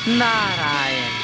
नारायण।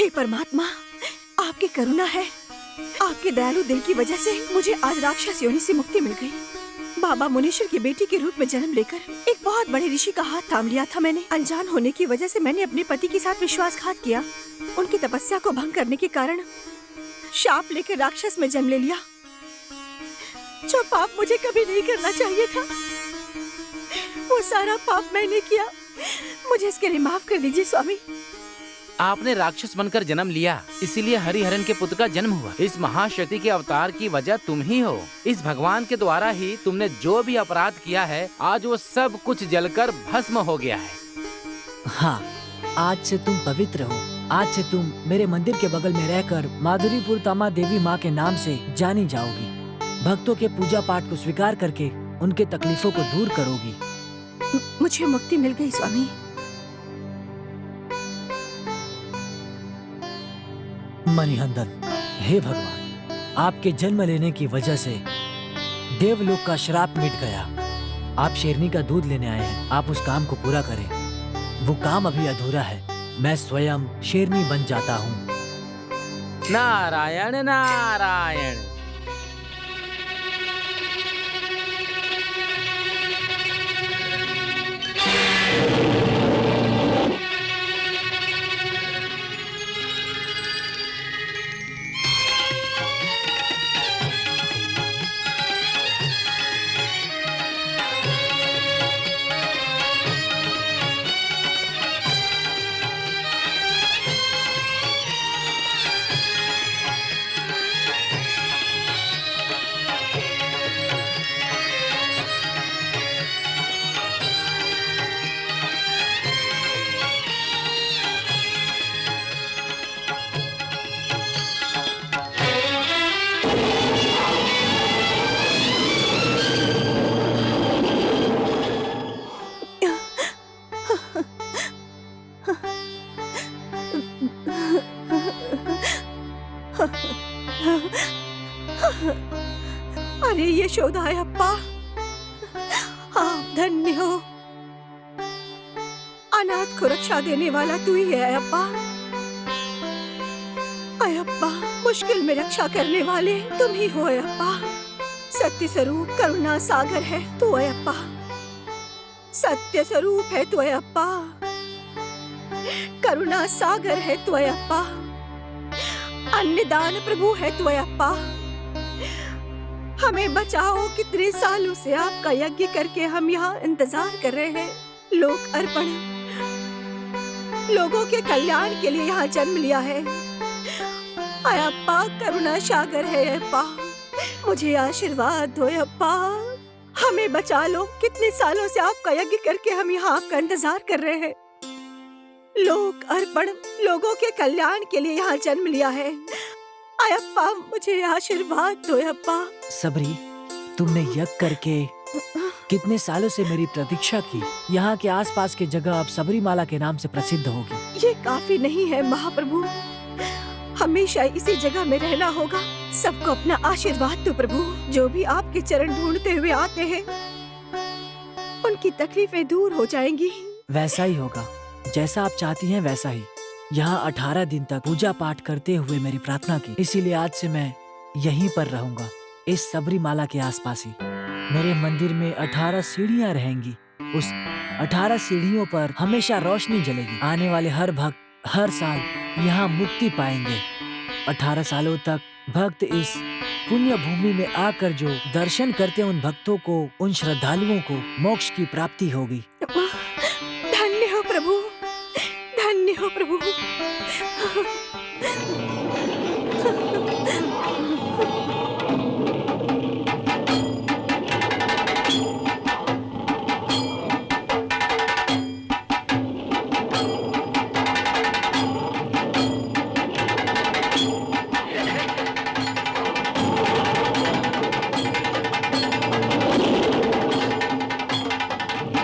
हे परमात्मा, आपकी करुणा है। आपके दयालु दिल की वजह से मुझे आज राक्षस योनि से मुक्ति मिल गई। बाबा मुनीश्वर की बेटी के रूप में जन्म लेकर एक बहुत बड़े ऋषि का हाथ थाम लिया था मैंने। अनजान होने की वजह से मैंने अपने पति के साथ विश्वासघात किया। उनकी तपस्या को भंग करने के कारण शाप लेकर राक्षस में जन्म ले लिया। जो पाप मुझे कभी नहीं करना चाहिए था, वो सारा पाप मैंने किया। मुझे इसके लिए माफ कर दीजिए स्वामी। आपने राक्षस बनकर जन्म लिया, इसीलिए हरिहरन के पुत्र का जन्म हुआ। इस महाशक्ति के अवतार की वजह तुम ही हो। इस भगवान के द्वारा ही तुमने जो भी अपराध किया है, आज वो सब कुछ जलकर भस्म हो गया है। हाँ, आज से तुम पवित्र हो। आज से तुम मेरे मंदिर के बगल में रहकर माधुरीपुर तामा देवी माँ के नाम से जानी जाओगी। भक्तों के पूजा पाठ को स्वीकार करके उनके तकलीफों को दूर करोगी। मुझे मुक्ति मिल गई स्वामी। मणिहंदन, हे भगवान, आपके जन्म लेने की वजह से देवलोक का श्राप मिट गया। आप शेरनी का दूध लेने आए हैं, आप उस काम को पूरा करें। वो काम अभी अधूरा है। मैं स्वयं शेरनी बन जाता हूँ। नारायण नारायण। अरे यशोदा अप्पा, आप धन्य हो। अनाथ को रक्षा देने वाला तू ही है अप्पा। अयप्पा, मुश्किल में रक्षा करने वाले तुम ही हो अयप्पा। सत्य स्वरूप करुणा सागर है तू अयप्पा। सत्य स्वरूप है तू अयप्पा। करुणा सागर है तू अयप्पा। अन्नदान प्रभु है तू अयप्पा। हमें बचाओ। कितने सालों से आपका यज्ञ करके हम यहाँ इंतजार कर रहे हैं। लोक अर्पण, लोगों के कल्याण के लिए यहाँ जन्म लिया है। अयप्पा करुणा सागर है अयप्पा। मुझे आशीर्वाद दो अयप्पा। हमें बचा लो। कितने सालों से आपका यज्ञ करके हम यहाँ आपका इंतजार कर रहे हैं। लोक अर्पण, लोगों के कल्याण के लिए यहाँ जन्म लिया है। अयप्पा मुझे आशीर्वाद दो अयप्पा। सबरी, तुमने यज्ञ करके कितने सालों से मेरी प्रतीक्षा की। यहाँ के आसपास की जगह अब सबरीमाला के नाम से प्रसिद्ध होगी। ये काफी नहीं है महाप्रभु, हमेशा इसी जगह में रहना होगा। सबको अपना आशीर्वाद दो प्रभु। जो भी आपके चरण ढूंढते हुए आते हैं, उनकी तकलीफें दूर हो जाएंगी। वैसा ही होगा, जैसा आप चाहती हैं वैसा ही। यहाँ 18 दिन तक पूजा पाठ करते हुए मेरी प्रार्थना की, इसीलिए आज से मैं यहीं पर रहूंगा, इस सबरीमाला के आसपास ही। मेरे मंदिर में 18 सीढ़ियाँ रहेंगी। उस 18 सीढ़ियों पर हमेशा रोशनी जलेगी। आने वाले हर भक्त हर साल यहाँ मुक्ति पाएंगे। 18 सालों तक भक्त इस पुण्य भूमि में आकर जो दर्शन करते हैं, उन भक्तों को, उन श्रद्धालुओं को मोक्ष की प्राप्ति होगी। धन्य हो प्रभु, धन्य हो प्रभु।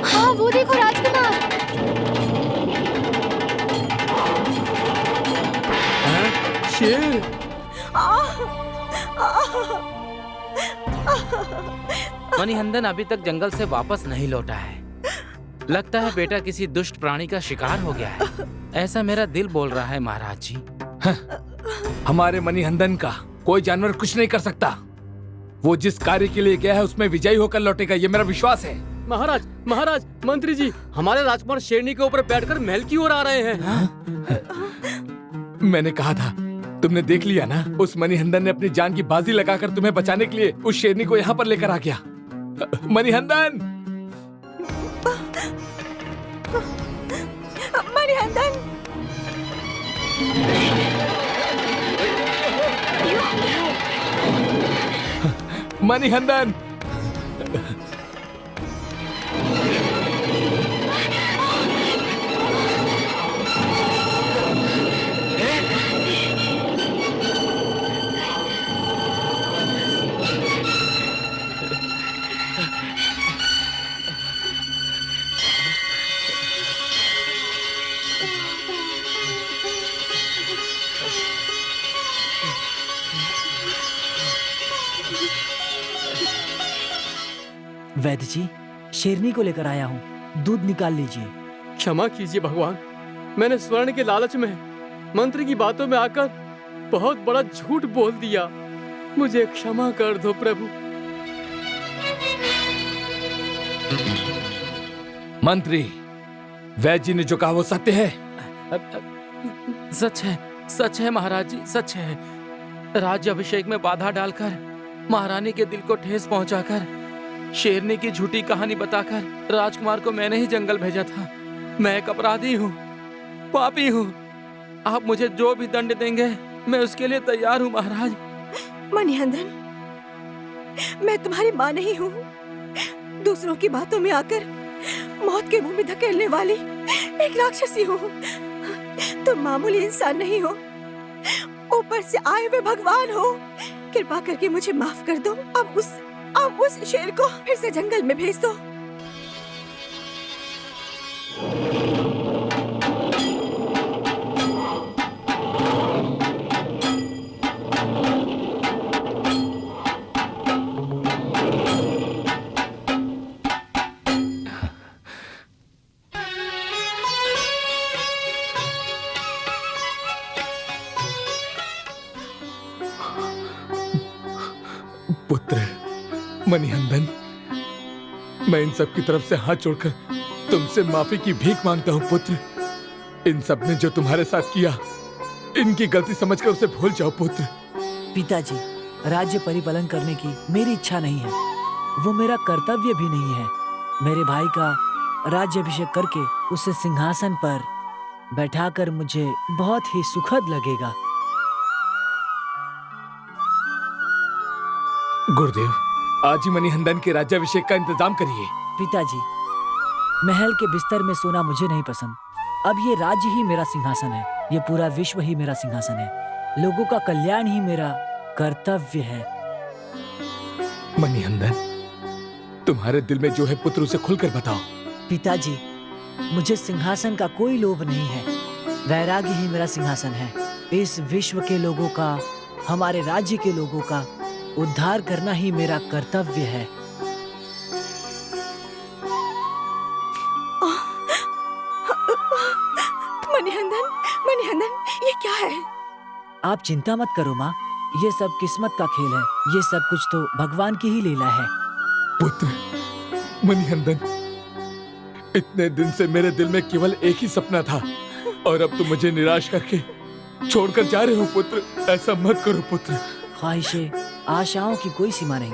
हाँ, वो देखो राजकुमार। शेर। मणिहंदन अभी तक जंगल से वापस नहीं लौटा है। लगता है बेटा किसी दुष्ट प्राणी का शिकार हो गया है। ऐसा मेरा दिल बोल रहा है महाराज जी। हमारे मणिहंदन का कोई जानवर कुछ नहीं कर सकता। वो जिस कार्य के लिए गया है उसमें विजयी होकर लौटेगा, ये मेरा विश्वास है। महाराज, महाराज, मंत्री जी, हमारे राजकुमार शेरनी के ऊपर बैठकर महल की ओर आ रहे हैं। मैंने कहा था, तुमने देख लिया ना, उस मणिहंदन ने अपनी जान की बाजी लगाकर तुम्हें बचाने के लिए उस शेरनी को यहाँ पर लेकर आ गया। मणिहंदन, मणिहंदन, मणिहंदन, वैद्य जी, शेरनी को लेकर आया हूँ, दूध निकाल लीजिए। क्षमा कीजिए भगवान, मैंने स्वर्ण के लालच में मंत्री की बातों में आकर बहुत बड़ा झूठ बोल दिया। मुझे क्षमा कर दो प्रभु। मंत्री, वैद्य जी ने जो कहा वो सत्य है। सच है महाराज जी, सच है। राज्य अभिषेक में बाधा डालकर महारानी के दिल को ठेस पहुंचाकर शेरनी की झूठी कहानी बताकर राजकुमार को मैंने ही जंगल भेजा था। मैं एक अपराधी हूँ, पापी हूँ। आप मुझे जो भी दंड देंगे मैं उसके लिए तैयार हूँ महाराज। मणिहंदन, मैं तुम्हारी माँ नहीं हूँ। दूसरों की बातों में आकर मौत के मुंह में धकेलने वाली एक राक्षसी हूँ। तुम मामूली इंसान नहीं हो, ऊपर से आए हुए भगवान हो। कृपा करके मुझे माफ कर दो। अब उस शेर को फिर से जंगल में भेज दो। पुत्र मणिहंदन, मैं इन सब की तरफ से हाथ जोड़कर तुमसे माफी की भीख मांगता हूँ पुत्र। इन सब ने जो तुम्हारे साथ किया, इनकी गलती समझकर उसे भूल जाओ पुत्र। पिताजी, राज्य परिपालन करने की मेरी इच्छा नहीं है, वो मेरा कर्तव्य भी नहीं है। मेरे भाई का राज्याभिषेक करके उसे सिंहासन पर बैठाकर मुझे बहुत ही सुखद लगेगा। गुरुदेव, आज ही मणिहंदन के राज्याभिषेक का इंतजाम करिए। पिताजी, महल के बिस्तर में सोना मुझे नहीं पसंद। अब ये राज्य ही मेरा सिंहासन है, ये पूरा विश्व ही मेरा सिंहासन है। लोगों का कल्याण ही मेरा कर्तव्य है। मणिहंदन, तुम्हारे दिल में जो है पुत्र उसे खुलकर बताओ। पिताजी, मुझे सिंहासन का कोई लोभ नहीं है। वैराग्य ही मेरा सिंहासन है। इस विश्व के लोगों का, हमारे राज्य के लोगों का उद्धार करना ही मेरा कर्तव्य है। मणिहंदन, मणिहंदन, ये क्या है? आप चिंता मत करो माँ, ये सब किस्मत का खेल है। ये सब कुछ तो भगवान की ही लीला है। पुत्र मणिहंदन, इतने दिन से मेरे दिल में केवल एक ही सपना था और अब तुम मुझे निराश करके छोड़कर जा रहे हो पुत्र। ऐसा मत करो पुत्र। ख्वाहिशें, आशाओं की कोई सीमा नहीं।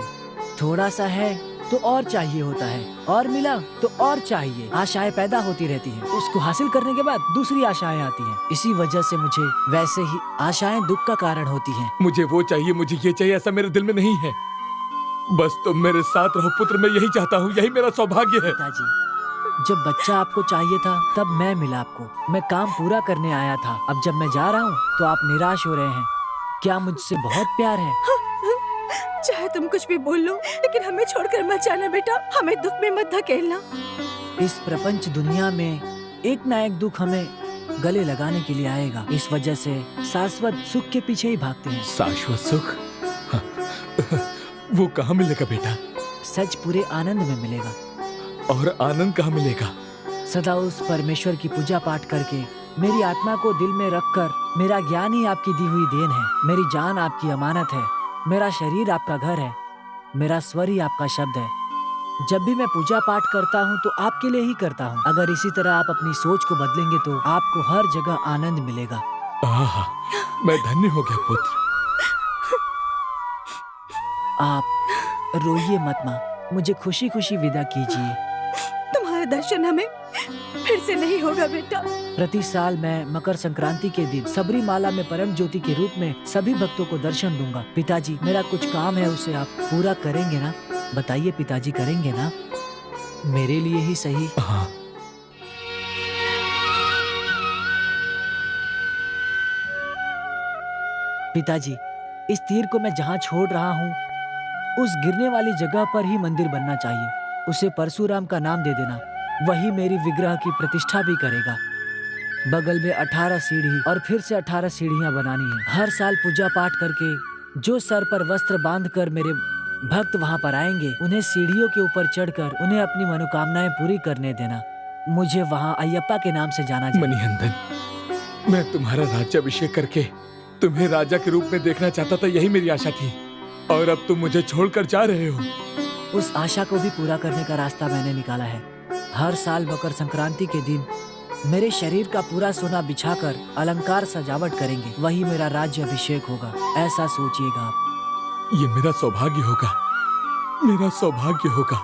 थोड़ा सा है तो और चाहिए होता है, और मिला तो और चाहिए। आशाएं पैदा होती रहती हैं, उसको हासिल करने के बाद दूसरी आशाएं आती हैं। इसी वजह से मुझे वैसे ही आशाएं दुख का कारण होती हैं। मुझे वो चाहिए, मुझे ये चाहिए, ऐसा मेरे दिल में नहीं है। बस तुम मेरे साथ रहो पुत्र, मैं यही चाहता हूँ, यही मेरा सौभाग्य है। पिताजी, जब बच्चा आपको चाहिए था तब मैं मिला आपको। मैं काम पूरा करने आया था। अब जब मैं जा रहा हूँ तो आप निराश हो रहे हैं। क्या मुझसे बहुत प्यार है? चाहे तुम कुछ भी बोल लो, लेकिन हमें छोड़कर मत जाना बेटा। हमें दुख में मत धकेलना। इस प्रपंच दुनिया में एक ना एक दुख हमें गले लगाने के लिए आएगा। इस वजह से शाश्वत सुख के पीछे ही भागते हैं। शाश्वत सुख? वो कहाँ मिलेगा बेटा? सच पूरे आनंद में मिलेगा। और आनंद कहाँ मिलेगा? सदा उस परमेश्वर की पूजा पाठ करके मेरी आत्मा को दिल में रखकर, मेरा ज्ञान ही आपकी दी हुई देन है, मेरी जान आपकी अमानत है, मेरा शरीर आपका घर है, मेरा स्वर ही आपका शब्द है। जब भी मैं पूजा पाठ करता हूँ तो आपके लिए ही करता हूँ। अगर इसी तरह आप अपनी सोच को बदलेंगे तो आपको हर जगह आनंद मिलेगा। आहा, मैं धन्य हो गया पुत्र। आप रोइए मत माँ, मुझे खुशी खुशी विदा कीजिए। तुम्हारा दर्शन हमें फिर से नहीं होगा बेटा। प्रति साल मैं मकर संक्रांति के दिन सबरीमाला में परम ज्योति के रूप में सभी भक्तों को दर्शन दूंगा। पिताजी, मेरा कुछ काम है, उसे आप पूरा करेंगे ना? बताइए पिताजी, करेंगे ना? मेरे लिए ही सही। हाँ। पिताजी, इस तीर को मैं जहाँ छोड़ रहा हूँ उस गिरने वाली जगह पर ही मंदिर बनना चाहिए। उसे परशुराम का नाम दे देना, वही मेरी विग्रह की प्रतिष्ठा भी करेगा। बगल में 18 सीढ़ी और फिर से 18 सीढ़ियां बनानी है। हर साल पूजा पाठ करके जो सर पर वस्त्र बांधकर मेरे भक्त वहां पर आएंगे, उन्हें सीढ़ियों के ऊपर चढ़कर उन्हें अपनी मनोकामनाएं पूरी करने देना। मुझे वहां अयप्पा के नाम से जाना जाए। मणिहंदन, मैं तुम्हारा राज्याभिषेक करके तुम्हें राजा के रूप में देखना चाहता था, यही मेरी आशा थी, और अब तुम मुझे छोड़कर जा रहे हो। उस आशा को भी पूरा करने का रास्ता मैंने निकाला है। हर साल मकर संक्रांति के दिन मेरे शरीर का पूरा सोना बिछाकर अलंकार सजावट करेंगे, वही मेरा राज्य अभिषेक होगा। ऐसा सोचिएगा आप। ये मेरा सौभाग्य होगा, मेरा सौभाग्य होगा।